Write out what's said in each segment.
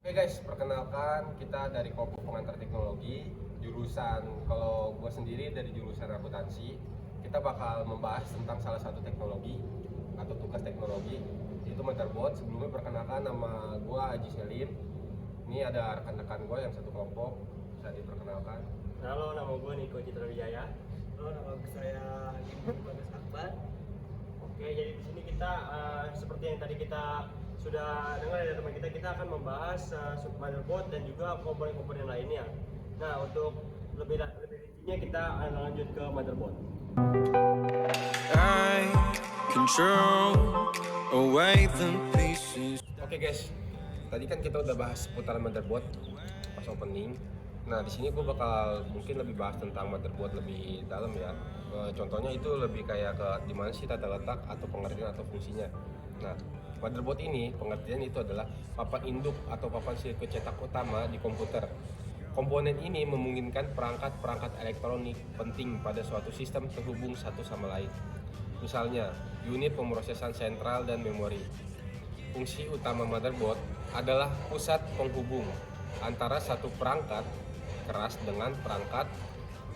Oke guys, perkenalkan kita dari kelompok pengantar teknologi jurusan, kalau gue sendiri dari jurusan akuntansi. Kita bakal membahas tentang salah satu teknologi atau tugas teknologi, yaitu motherboard. Sebelumnya perkenalkan, nama gue Aji Selim. Ini ada rekan-rekan gue yang satu kelompok, bisa diperkenalkan. Halo, nama gue Niko Citra Wijaya. Halo, nama saya Ibu Bagas Akbar. Oke, jadi di sini kita seperti yang tadi kita sudah dengar dari teman kita akan membahas motherboard dan juga komponen-komponen lainnya. Nah, untuk lebih rincinya kita lanjut ke motherboard. I control away the pieces. Oke guys, tadi kan kita udah bahas seputaran motherboard pas opening. Nah, di sini gue bakal mungkin lebih bahas tentang motherboard lebih dalam ya. Contohnya itu lebih kayak ke dimana sih tata letak atau pengertian atau fungsinya. Nah, motherboard ini pengertian itu adalah papan induk atau papan sirkuit cetak utama di komputer. Komponen ini memungkinkan perangkat-perangkat elektronik penting pada suatu sistem terhubung satu sama lain. Misalnya, unit pemrosesan sentral dan memori. Fungsi utama motherboard adalah pusat penghubung antara satu perangkat keras dengan perangkat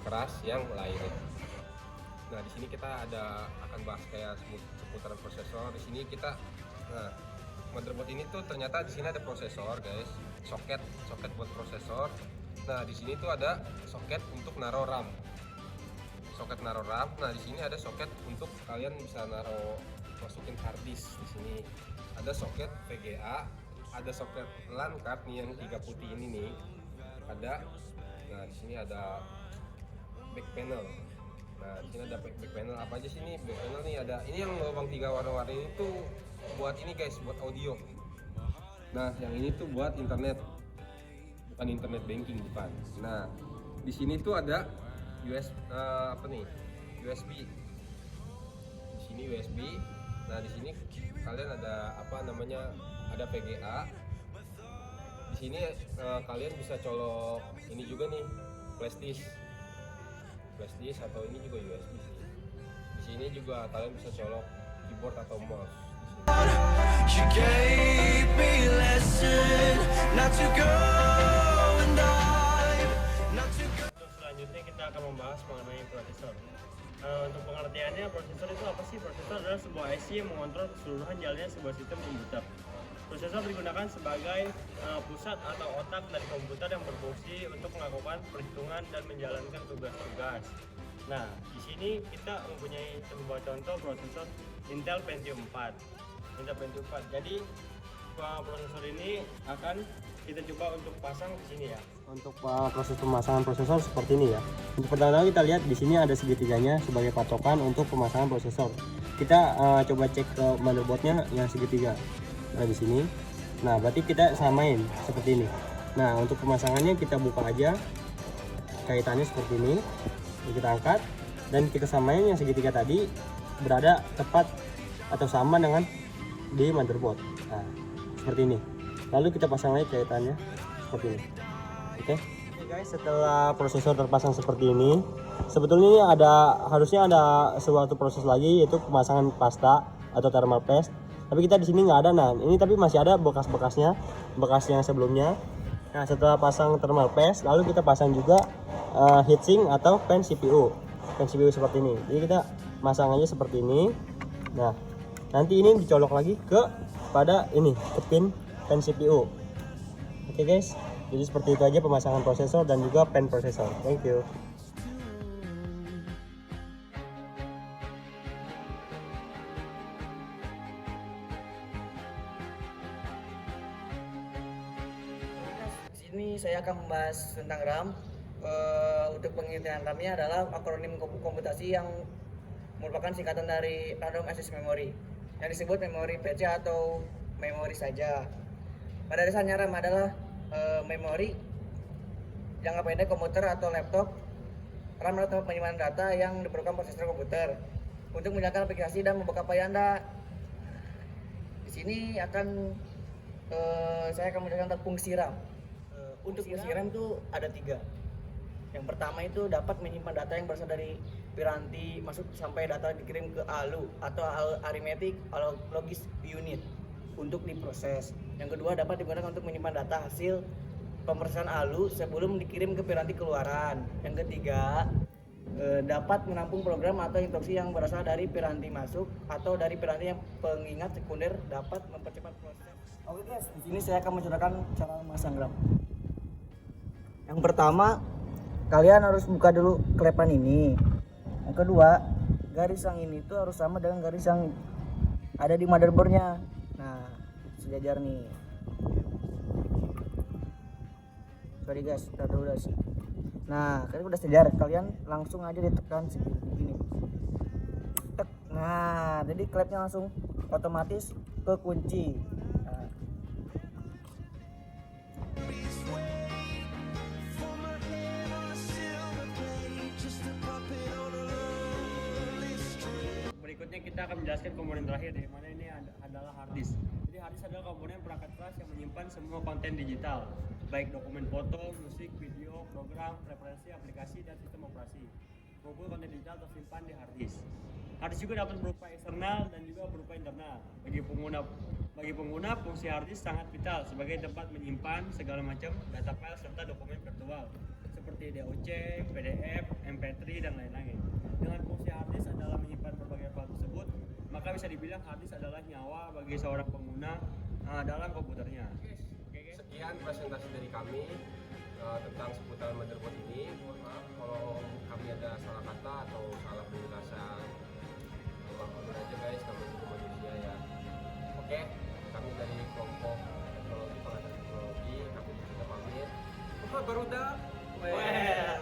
keras yang lain. Nah, di sini kita akan bahas kayak seputaran prosesor. Di sini kita, motherboard ini tuh ternyata di sini ada prosesor, guys. Soket buat prosesor. Nah, di sini tuh ada soket untuk naruh RAM. Nah, di sini ada soket untuk kalian bisa masukin hard disk. Di sini ada soket VGA, ada soket LAN card nih yang 3 putih ini nih. Nah, di sini ada back panel. Nah, di sini ada back panel. Apa aja sih ini back panel nih? Ada ini yang lubang 3 warna-warni itu buat ini guys, buat audio. Nah, yang ini tuh buat internet. Bukan internet banking, bukan. Nah, di sini tuh ada USB. Di sini USB. Nah, di sini kalian ada ada VGA. Di sini kalian bisa colok ini juga nih, flash disk atau ini juga USB sih. Di sini juga kalian bisa colok keyboard atau mouse. You gave me a lesson not to go and dive, not to go. Untuk selanjutnya kita akan membahas mengenai prosesor. Untuk pengertiannya, prosesor itu apa sih? Prosesor adalah sebuah IC yang mengontrol keseluruhan jalannya sebuah sistem komputer. Prosesor digunakan sebagai pusat atau otak dari komputer yang berfungsi untuk melakukan perhitungan dan menjalankan tugas-tugas. Nah, di sini kita mempunyai sebuah contoh prosesor Intel Pentium 4. Jadi, prosesor ini akan kita coba untuk pasang di sini ya. Untuk proses pemasangan prosesor seperti ini ya. Untuk pertama kita lihat di sini ada segitiganya sebagai patokan untuk pemasangan prosesor. Kita coba cek ke motherboardnya yang segitiga. Nah, di sini. Nah, berarti kita samain seperti ini. Nah, untuk pemasangannya kita buka aja kaitannya seperti ini. Kita angkat dan kita samain yang segitiga tadi berada tepat atau sama dengan di motherboard. Nah, seperti ini. Lalu kita pasang lagi kaitannya seperti ini. Oke. Oke guys, setelah prosesor terpasang seperti ini, sebetulnya harusnya ada suatu proses lagi, yaitu pemasangan pasta atau thermal paste. Tapi kita di sini nggak ada. Nah, ini tapi masih ada bekas-bekasnya, bekas yang sebelumnya. Nah, setelah pasang thermal paste, lalu kita pasang juga heatsink atau fan CPU seperti ini. Jadi kita masang aja seperti ini. Nah, nanti ini dicolok lagi pada ini ke pin fan CPU. Oke guys, jadi seperti itu aja pemasangan prosesor dan juga pen prosesor. Thank you. Di sini saya akan membahas tentang RAM. Untuk pengertian RAM-nya adalah akronim komputasi yang merupakan singkatan dari Random Access Memory, yang disebut memori PC atau memori saja. Pada dasarnya RAM adalah memori jangka pendek komputer atau laptop. RAM adalah tempat penyimpanan data yang diperlukan prosesor komputer untuk menjalankan aplikasi dan membuka file Anda. Di sini saya akan menjelaskan tentang fungsi RAM. Untuk fungsi RAM itu ada 3. Yang pertama itu dapat menyimpan data yang berasal dari piranti masuk sampai data dikirim ke ALU atau arithmetic logis unit. untuk diproses. Yang kedua, dapat digunakan untuk menyimpan data hasil pemeriksaan ALU sebelum dikirim ke piranti keluaran. Yang ketiga, dapat menampung program atau instruksi yang berasal dari piranti masuk atau dari piranti yang pengingat sekunder, dapat mempercepat proses. Oke guys, di sini saya akan mencontohkan cara memasang gram. Yang pertama, kalian harus buka dulu klepan ini. Yang kedua, garis yang ini tuh harus sama dengan garis yang ada di motherboardnya. Nah, sejajar nih. Sorry guys, kita dulu guys. Nah, kalian udah sejajar, kalian langsung aja ditekan segini. Tek. Nah, jadi klepnya langsung otomatis ke kunci. Nah. Berikutnya kita akan menjelaskan komponen terakhir, di mana ini adalah hard disk. Jadi hard disk adalah komponen perangkat keras yang menyimpan semua konten digital, baik dokumen foto, musik, video, program, referensi, aplikasi, dan sistem operasi. Maupun konten digital tersimpan di hard disk. Hard disk juga dapat berupa eksternal dan juga berupa internal. Bagi pengguna, fungsi hard disk sangat vital sebagai tempat menyimpan segala macam data file serta dokumen virtual seperti DOC, PDF, MP3, dan lain-lain. Dengan fungsi hard disk adalah menyimpan berbagai file tersebut, maka bisa dibilang hard disk adalah nyawa bagi seorang pengguna dalam komputernya. Sekian presentasi dari kami tentang seputar motherboard ini. Mohon maaf kalau kami ada salah kata atau salah penjelasan. Maafkan aja guys, kami juga manusia ya. Oke, kami dari kelompok teknologi pengadaan teknologi, kami juga pamit. Barudak. Well.